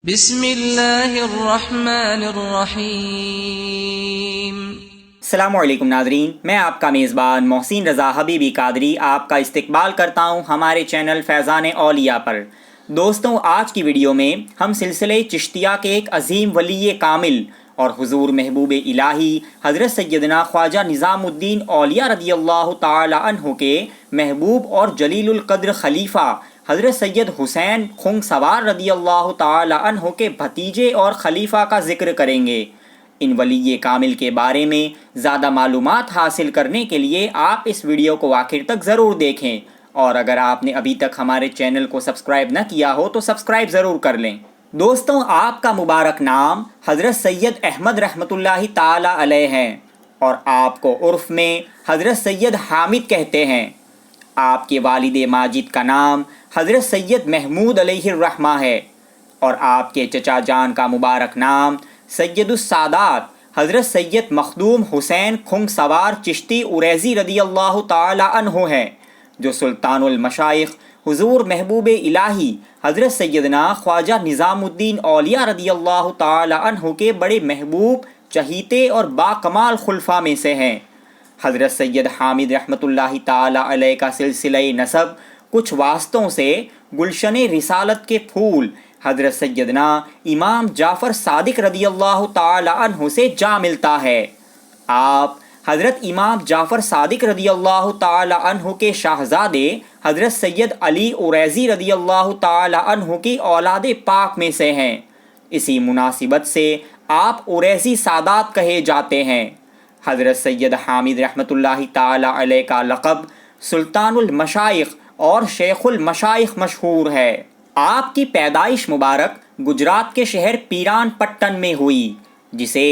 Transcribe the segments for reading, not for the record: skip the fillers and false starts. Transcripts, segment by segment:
بسم اللہ الرحمن الرحیم۔ السلام علیکم ناظرین، میں آپ کا میزبان محسن رضا حبیبی قادری آپ کا استقبال کرتا ہوں ہمارے چینل فیضان اولیاء پر۔ دوستوں، آج کی ویڈیو میں ہم سلسلے چشتیہ کے ایک عظیم ولی کامل اور حضور محبوب الہی حضرت سیدنا خواجہ نظام الدین اولیاء رضی اللہ تعالی عنہ کے محبوب اور جلیل القدر خلیفہ حضرت سید حسین خنگ سوار رضی اللہ تعالی عنہ کے بھتیجے اور خلیفہ کا ذکر کریں گے۔ ان ولی کامل کے بارے میں زیادہ معلومات حاصل کرنے کے لیے آپ اس ویڈیو کو آخر تک ضرور دیکھیں، اور اگر آپ نے ابھی تک ہمارے چینل کو سبسکرائب نہ کیا ہو تو سبسکرائب ضرور کر لیں۔ دوستوں، آپ کا مبارک نام حضرت سید احمد رحمۃ اللہ تعالی علیہ ہے، اور آپ کو عرف میں حضرت سید حامد کہتے ہیں۔ آپ کے والد ماجد کا نام حضرت سید محمود علیہ الرحمہ ہے، اور آپ کے چچا جان کا مبارک نام سید السادات حضرت سید مخدوم حسین خنگ سوار چشتی اوریزی رضی اللہ تعالی عنہ ہے، جو سلطان المشائخ حضور محبوب الہی حضرت سیدنا خواجہ نظام الدین اولیاء رضی اللہ تعالی عنہ کے بڑے محبوب، چہیتے اور باکمال خلفاء میں سے ہیں۔ حضرت سید حامد رحمۃ اللہ تعالی علیہ کا سلسلہ نسب کچھ واسطوں سے گلشن رسالت کے پھول حضرت سیدنا امام جعفر صادق رضی اللہ تعالی عنہ سے جا ملتا ہے۔ آپ حضرت امام جعفر صادق رضی اللہ تعالی عنہ کے شاہزادے حضرت سید علی اوریزی رضی اللہ تعالی عنہ کی اولاد پاک میں سے ہیں۔ اسی مناسبت سے آپ اوریزی سادات کہے جاتے ہیں۔ حضرت سید حامد رحمۃ اللہ تعالی علیہ کا لقب سلطان المشائخ اور شیخ المشائخ مشہور ہے۔ آپ کی پیدائش مبارک گجرات کے شہر پیران پٹن میں ہوئی، جسے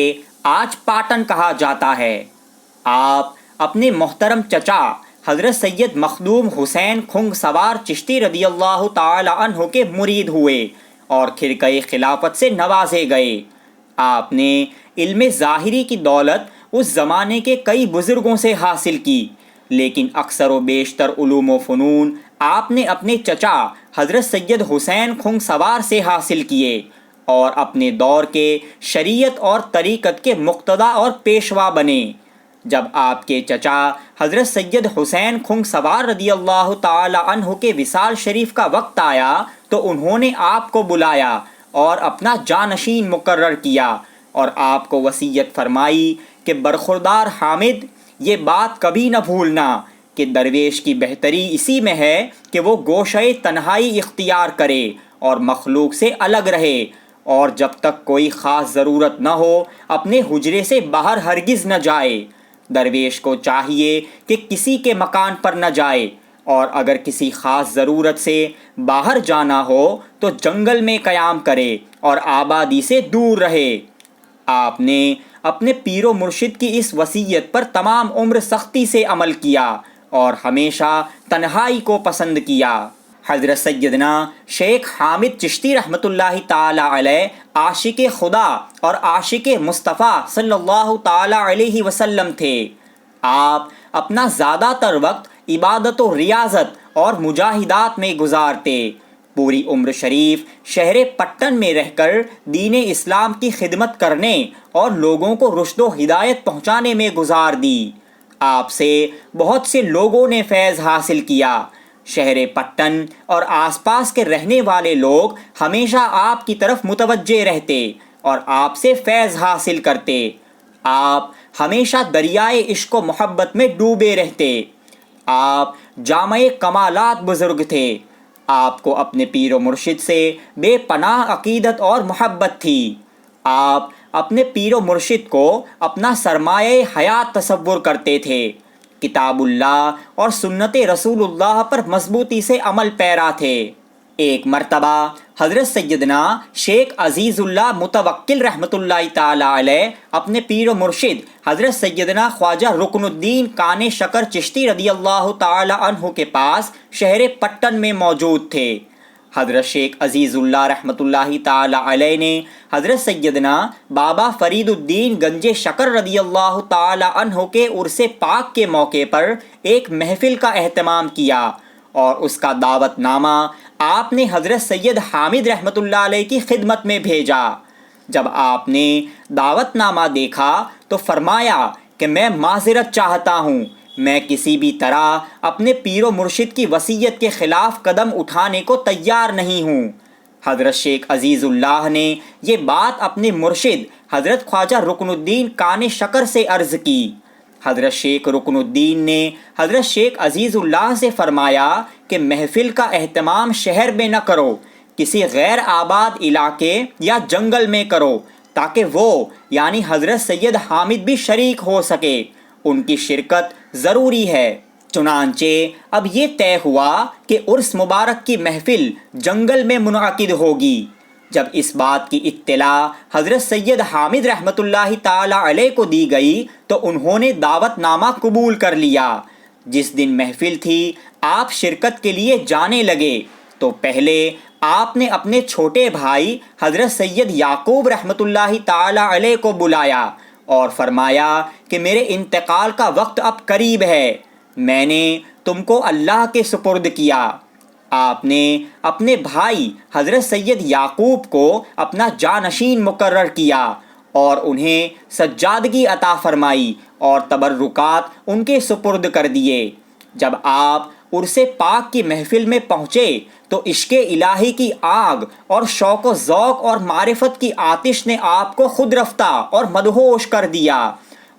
آج پاٹن کہا جاتا ہے۔ آپ اپنے محترم چچا حضرت سید مخدوم حسین خنگ سوار چشتی رضی اللہ تعالی عنہ کے مرید ہوئے اور خرقہ خلافت سے نوازے گئے۔ آپ نے علم ظاہری کی دولت اس زمانے کے کئی بزرگوں سے حاصل کی، لیکن اکثر و بیشتر علوم و فنون آپ نے اپنے چچا حضرت سید حسین خنگ سوار سے حاصل کیے، اور اپنے دور کے شریعت اور طریقت کے مقتدی اور پیشوا بنے۔ جب آپ کے چچا حضرت سید حسین خنگ سوار رضی اللہ تعالی عنہ کے وصال شریف کا وقت آیا تو انہوں نے آپ کو بلایا اور اپنا جانشین مقرر کیا، اور آپ کو وصیت فرمائی کہ برخوردار حامد، یہ بات کبھی نہ بھولنا کہ درویش کی بہتری اسی میں ہے کہ وہ گوشہ تنہائی اختیار کرے اور مخلوق سے الگ رہے، اور جب تک کوئی خاص ضرورت نہ ہو اپنے حجرے سے باہر ہرگز نہ جائے۔ درویش کو چاہیے کہ کسی کے مکان پر نہ جائے، اور اگر کسی خاص ضرورت سے باہر جانا ہو تو جنگل میں قیام کرے اور آبادی سے دور رہے۔ آپ نے اپنے پیر و مرشد کی اس وصیت پر تمام عمر سختی سے عمل کیا اور ہمیشہ تنہائی کو پسند کیا۔ حضرت سیدنا شیخ حامد چشتی رحمۃ اللہ تعالی علیہ عاشق خدا اور عاشق مصطفیٰ صلی اللہ تعالی علیہ وسلم تھے۔ آپ اپنا زیادہ تر وقت عبادت و ریاضت اور مجاہدات میں گزارتے۔ پوری عمر شریف شہر پٹن میں رہ کر دین اسلام کی خدمت کرنے اور لوگوں کو رشد و ہدایت پہنچانے میں گزار دی۔ آپ سے بہت سے لوگوں نے فیض حاصل کیا۔ شہر پٹن اور آس پاس کے رہنے والے لوگ ہمیشہ آپ کی طرف متوجہ رہتے اور آپ سے فیض حاصل کرتے۔ آپ ہمیشہ دریائے عشق و محبت میں ڈوبے رہتے۔ آپ جامع کمالات بزرگ تھے۔ آپ کو اپنے پیر و مرشد سے بے پناہ عقیدت اور محبت تھی۔ آپ اپنے پیر و مرشد کو اپنا سرمایہ حیات تصور کرتے تھے۔ کتاب اللہ اور سنت رسول اللہ پر مضبوطی سے عمل پیرا تھے۔ ایک مرتبہ حضرت سیدنا شیخ عزیز اللہ متوکل رحمۃ اللہ تعالی علیہ اپنے پیر و مرشد حضرت سیدنا خواجہ رکن الدین کان شکر چشتی رضی اللہ تعالی عنہ کے پاس شہر پٹن میں موجود تھے۔ حضرت شیخ عزیز اللہ رحمۃ اللہ تعالی علیہ نے حضرت سیدنا بابا فرید الدین گنج شکر رضی اللہ تعالی عنہ کے عرس پاک کے موقع پر ایک محفل کا اہتمام کیا، اور اس کا دعوت نامہ آپ نے حضرت سید حامد رحمۃ اللہ علیہ کی خدمت میں بھیجا۔ جب آپ نے دعوت نامہ دیکھا تو فرمایا کہ میں معذرت چاہتا ہوں، میں کسی بھی طرح اپنے پیر و مرشد کی وصیت کے خلاف قدم اٹھانے کو تیار نہیں ہوں۔ حضرت شیخ عزیز اللہ نے یہ بات اپنے مرشد حضرت خواجہ رکن الدین کان شکر سے عرض کی۔ حضرت شیخ رکن الدین نے حضرت شیخ عزیز اللہ سے فرمایا کہ محفل کا اہتمام شہر میں نہ کرو، کسی غیر آباد علاقے یا جنگل میں کرو، تاکہ وہ یعنی حضرت سید حامد بھی شریک ہو سکے، ان کی شرکت ضروری ہے۔ چنانچہ اب یہ طے ہوا کہ عرس مبارک کی محفل جنگل میں منعقد ہوگی۔ جب اس بات کی اطلاع حضرت سید حامد رحمۃ اللہ تعالی علیہ کو دی گئی تو انہوں نے دعوت نامہ قبول کر لیا۔ جس دن محفل تھی آپ شرکت کے لیے جانے لگے تو پہلے آپ نے اپنے چھوٹے بھائی حضرت سید یعقوب رحمۃ اللہ تعالی علیہ کو بلایا اور فرمایا کہ میرے انتقال کا وقت اب قریب ہے، میں نے تم کو اللہ کے سپرد کیا۔ آپ نے اپنے بھائی حضرت سید یعقوب کو اپنا جانشین مقرر کیا اور انہیں سجادگی عطا فرمائی اور تبرکات ان کے سپرد کر دیے۔ جب آپ عرس پاک کی محفل میں پہنچے تو عشق الہی کی آگ اور شوق و ذوق اور معرفت کی آتش نے آپ کو خود رفتہ اور مدہوش کر دیا۔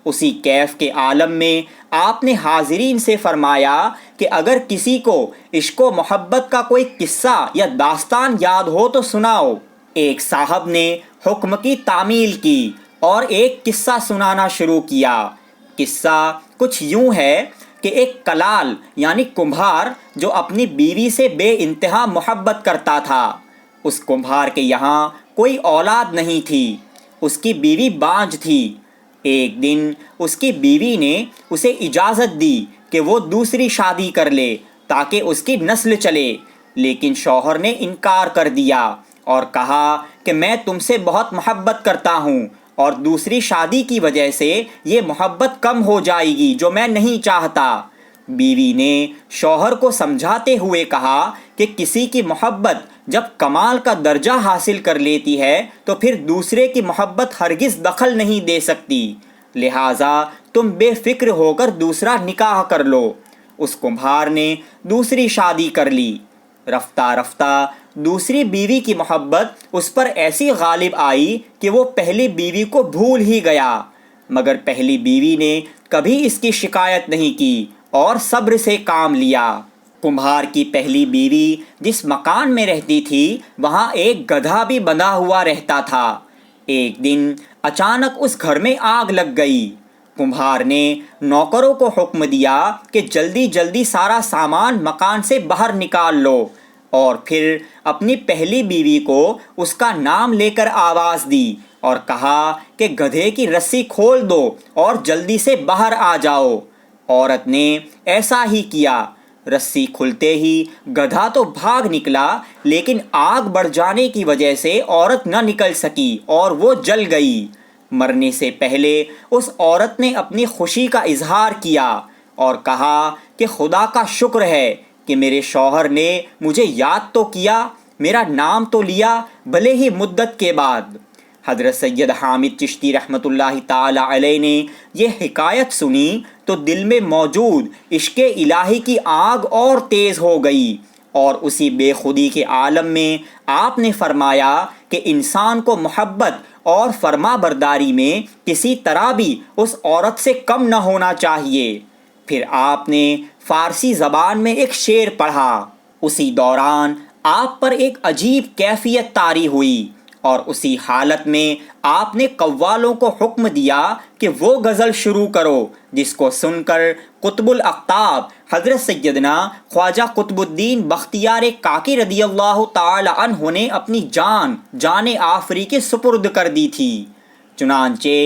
اسی کیف کے عالم میں آپ نے حاضرین سے فرمایا کہ اگر کسی کو عشق و محبت کا کوئی قصہ یا داستان یاد ہو تو سناؤ۔ ایک صاحب نے حکم کی تعمیل کی اور ایک قصہ سنانا شروع کیا۔ قصہ کچھ یوں ہے کہ ایک کلال یعنی کمبھار جو اپنی بیوی سے بے انتہا محبت کرتا تھا، اس کمبھار کے یہاں کوئی اولاد نہیں تھی، اس کی بیوی بانجھ تھی۔ ایک دن اس کی بیوی نے اسے اجازت دی کہ وہ دوسری شادی کر لے تاکہ اس کی نسل چلے، لیکن شوہر نے انکار کر دیا اور کہا کہ میں تم سے بہت محبت کرتا ہوں اور دوسری شادی کی وجہ سے یہ محبت کم ہو جائے گی جو میں نہیں چاہتا۔ بیوی نے شوہر کو سمجھاتے ہوئے کہا کہ کسی کی محبت جب کمال کا درجہ حاصل کر لیتی ہے تو پھر دوسرے کی محبت ہرگز دخل نہیں دے سکتی، لہٰذا تم بے فکر ہو کر دوسرا نکاح کر لو۔ اس کمبھار نے دوسری شادی کر لی۔ رفتہ رفتہ دوسری بیوی کی محبت اس پر ایسی غالب آئی کہ وہ پہلی بیوی کو بھول ہی گیا، مگر پہلی بیوی نے کبھی اس کی شکایت نہیں کی اور صبر سے کام لیا۔ کمبھار کی پہلی بیوی جس مکان میں رہتی تھی وہاں ایک گدھا بھی بندھا ہوا رہتا تھا۔ ایک دن اچانک اس گھر میں آگ لگ گئی۔ کمبھار نے نوکروں کو حکم دیا کہ جلدی جلدی سارا سامان مکان سے باہر نکال لو، اور پھر اپنی پہلی بیوی کو اس کا نام لے کر آواز دی اور کہا کہ گدھے کی رسی کھول دو اور جلدی سے باہر آ جاؤ۔ عورت نے ایسا ہی کیا۔ رسی کھلتے ہی گدھا تو بھاگ نکلا، لیکن آگ بڑھ جانے کی وجہ سے عورت نہ نکل سکی اور وہ جل گئی۔ مرنے سے پہلے اس عورت نے اپنی خوشی کا اظہار کیا اور کہا کہ خدا کا شکر ہے کہ میرے شوہر نے مجھے یاد تو کیا، میرا نام تو لیا، بھلے ہی مدت کے بعد۔ حضرت سید حامد چشتی رحمۃ اللہ تعالی علیہ نے یہ حکایت سنی تو دل میں موجود عشق الہی کی آگ اور تیز ہو گئی، اور اسی بے خودی کے عالم میں آپ نے فرمایا کہ انسان کو محبت اور فرما برداری میں کسی طرح بھی اس عورت سے کم نہ ہونا چاہیے۔ پھر آپ نے فارسی زبان میں ایک شعر پڑھا۔ اسی دوران آپ پر ایک عجیب کیفیت طاری ہوئی، اور اسی حالت میں آپ نے قوالوں کو حکم دیا کہ وہ غزل شروع کرو، جس کو سن کر قطب الاقطاب حضرت سیدنا خواجہ قطب الدین بختیار کاکی رضی اللہ تعالی عنہ نے اپنی جان آفری کے سپرد کر دی تھی۔ چنانچہ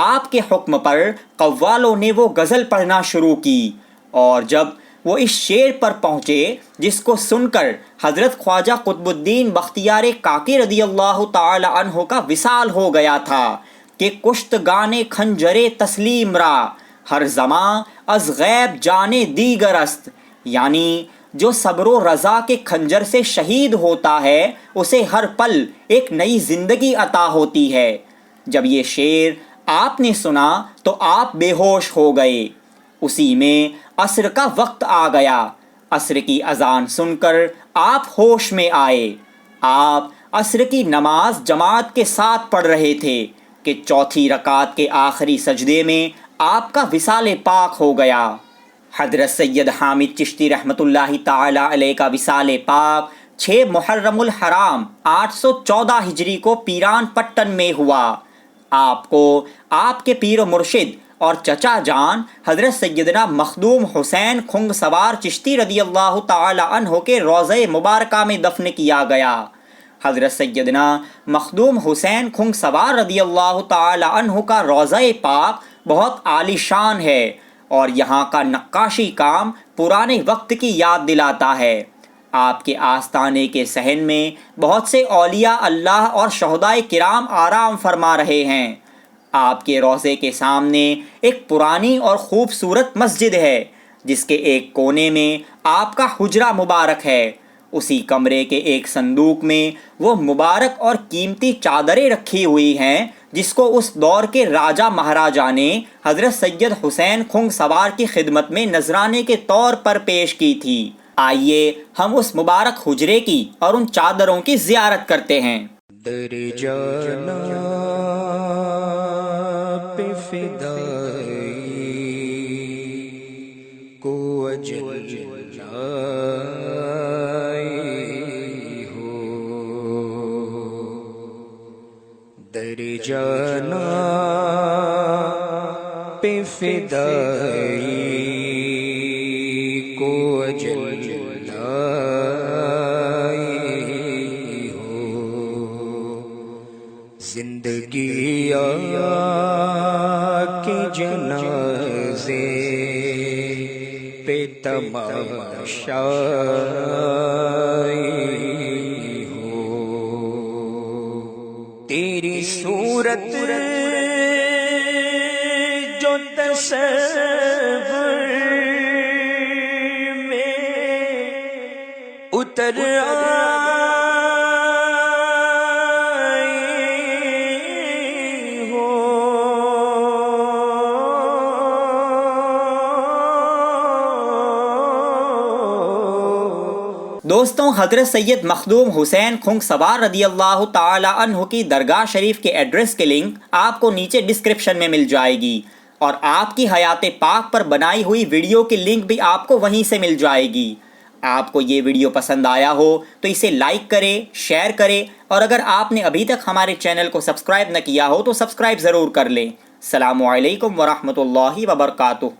آپ کے حکم پر قوالوں نے وہ غزل پڑھنا شروع کی، اور جب وہ اس شعر پر پہنچے جس کو سن کر حضرت خواجہ قطب الدین بختیار کاکی رضی اللہ تعالی عنہ کا وصال ہو گیا تھا کہ کشت گانے کھنجرے تسلیم را، ہر زماں از غیب جانے دیگر است، یعنی جو صبر و رضا کے کھنجر سے شہید ہوتا ہے اسے ہر پل ایک نئی زندگی عطا ہوتی ہے۔ جب یہ شعر آپ نے سنا تو آپ بے ہوش ہو گئے۔ اسی میں عصر کا وقت آ گیا۔ عصر کی اذان سن کر آپ ہوش میں آئے۔ آپ عصر کی نماز جماعت کے ساتھ پڑھ رہے تھے کہ چوتھی رکعت کے آخری سجدے میں آپ کا وصال پاک ہو گیا۔ حضرت سید حامد چشتی رحمۃ اللہ تعالی علیہ کا وصال پاک 6 محرم الحرام 814 ہجری کو پیران پٹن میں ہوا۔ آپ کو آپ کے پیر و مرشد اور چچا جان حضرت سیدنا مخدوم حسین کھنگ سوار چشتی رضی اللہ تعالی عنہ کے روضہ مبارکہ میں دفن کیا گیا۔ حضرت سیدنا مخدوم حسین کھنگ سوار رضی اللہ تعالی عنہ کا روضہ پاک بہت عالی شان ہے اور یہاں کا نقاشی کام پرانے وقت کی یاد دلاتا ہے۔ آپ کے آستانے کے صحن میں بہت سے اولیاء اللہ اور شہدائے کرام آرام فرما رہے ہیں۔ آپ کے روضے کے سامنے ایک پرانی اور خوبصورت مسجد ہے جس کے ایک کونے میں آپ کا حجرہ مبارک ہے۔ اسی کمرے کے ایک صندوق میں وہ مبارک اور قیمتی چادریں رکھی ہوئی ہیں جس کو اس دور کے راجہ مہاراجہ نے حضرت سید حسین کھنگ سوار کی خدمت میں نذرانے کے طور پر پیش کی تھی۔ آئیے ہم اس مبارک حجرے کی اور ان چادروں کی زیارت کرتے ہیں۔ در جانا پہ فدائی کو اجل لائی ہو، در جانا پہ فدائی کو اجل زندگی کے جنازے پہ تماشائی ہو، تیری صورت جو تصور میں اتر دوستوں، حضرت سید مخدوم حسین کھنگ سوار رضی اللہ تعالی عنہ کی درگاہ شریف کے ایڈریس کے لنک آپ کو نیچے ڈسکرپشن میں مل جائے گی، اور آپ کی حیات پاک پر بنائی ہوئی ویڈیو کی لنک بھی آپ کو وہیں سے مل جائے گی۔ آپ کو یہ ویڈیو پسند آیا ہو تو اسے لائک کریں، شیئر کریں، اور اگر آپ نے ابھی تک ہمارے چینل کو سبسکرائب نہ کیا ہو تو سبسکرائب ضرور کر لیں۔ السلام علیکم ورحمۃ اللہ وبرکاتہ۔